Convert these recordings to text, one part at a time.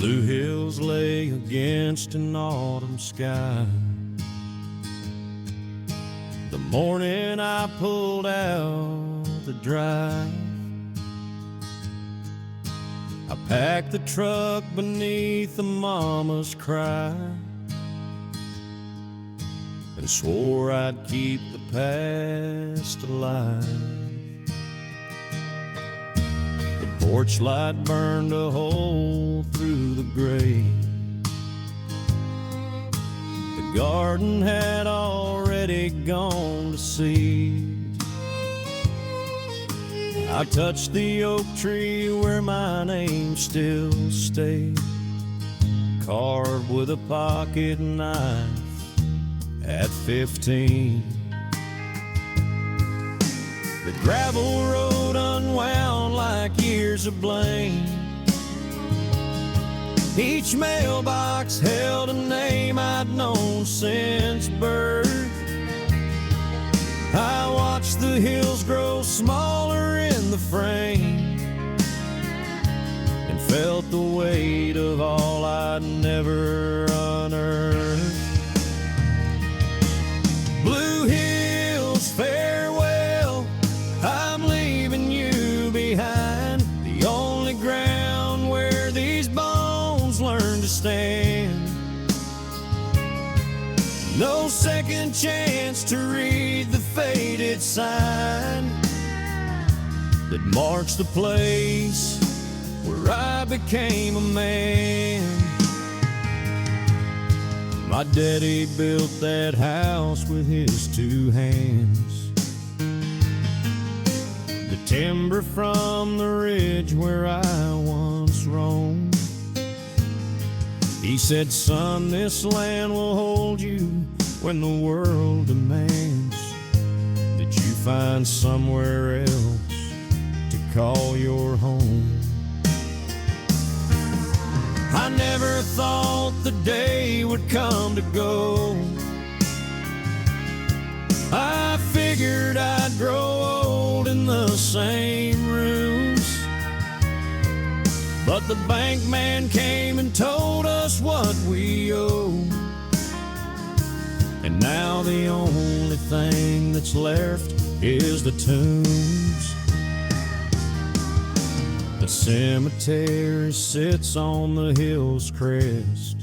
Blue hills lay against an autumn sky. The morning I pulled out the drive, I packed the truck beneath the mama's cry and swore I'd keep the past alive. The porch light burned a hole through the grave. The garden had already gone to seed. I touched the oak tree where my name still stayed, carved with a pocket knife at 15. The gravel road unwound like years of blame. Each mailbox held a name I'd known since birth. I watched the hills grow smaller in the frame and felt the weight of all I'd never unearthed. Blue hills, farewell, I'm leaving you behind. The only ground where these bones learn to stand. No second chance to read the faded sign that marks the place where I became a man. My daddy built that house with his two hands. The timber from the ridge where I once roamed. He said, son, this land will hold you when the world demands that you find somewhere else to call your home. I never thought the day would come to go. I figured I'd grow old in the same rooms, but the bank man came and told us what we owe. And now the only thing that's left is the tombs. The cemetery sits on the hill's crest,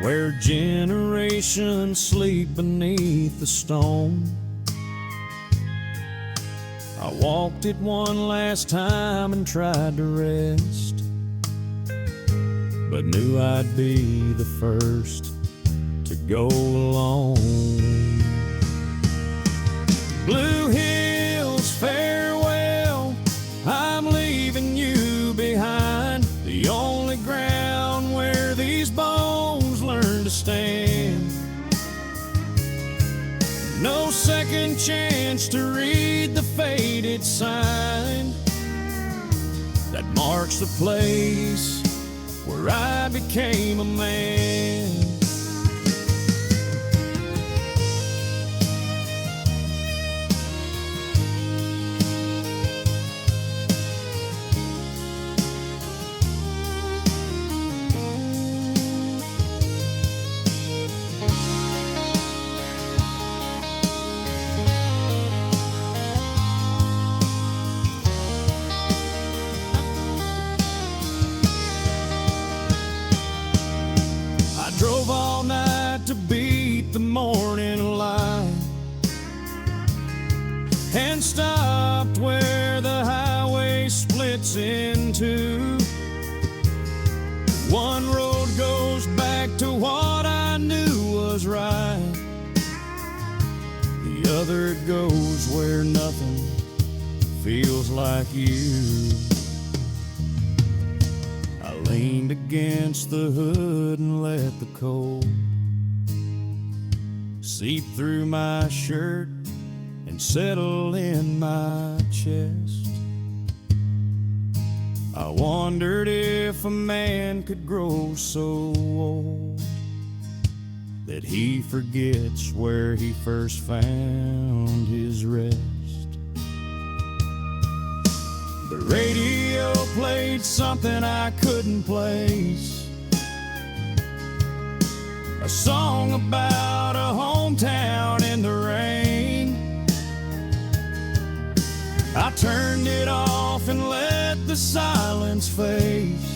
where generations sleep beneath the stone. I walked it one last time and tried to rest, but knew I'd be the first to go alone. Blue hills, farewell, I'm leaving you behind. The only ground where these bones learn to stand. No second chance to read the faded sign that marks the place where I became a man. Drove all night to beat the morning light and stopped where the highway splits in two. One road goes back to what I knew was right. The other goes where nothing feels like you. I leaned against the hood and let the cold seep through my shirt and settle in my chest. I wondered if a man could grow so old that he forgets where he first found his rest. but radio played something I couldn't place. A song about a hometown in the rain. I turned it off and let the silence face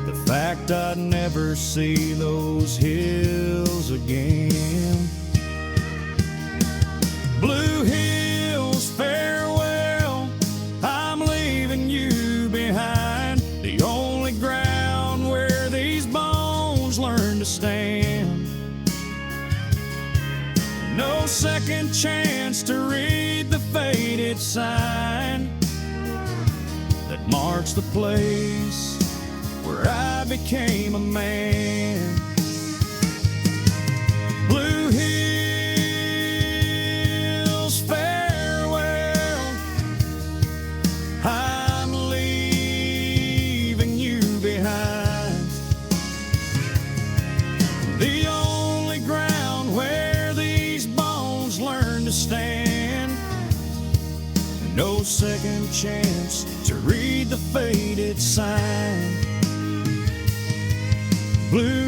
the fact I'd never see those hills again. Blue hills, farewell, I'm leaving you behind. The only ground where these bones learn to stand. No second chance to read the faded sign that marks the place where I became a man. Blue hills, farewell, I'm leaving you behind. The only ground where these bones learn to stand. No second chance to read the faded sign. Blue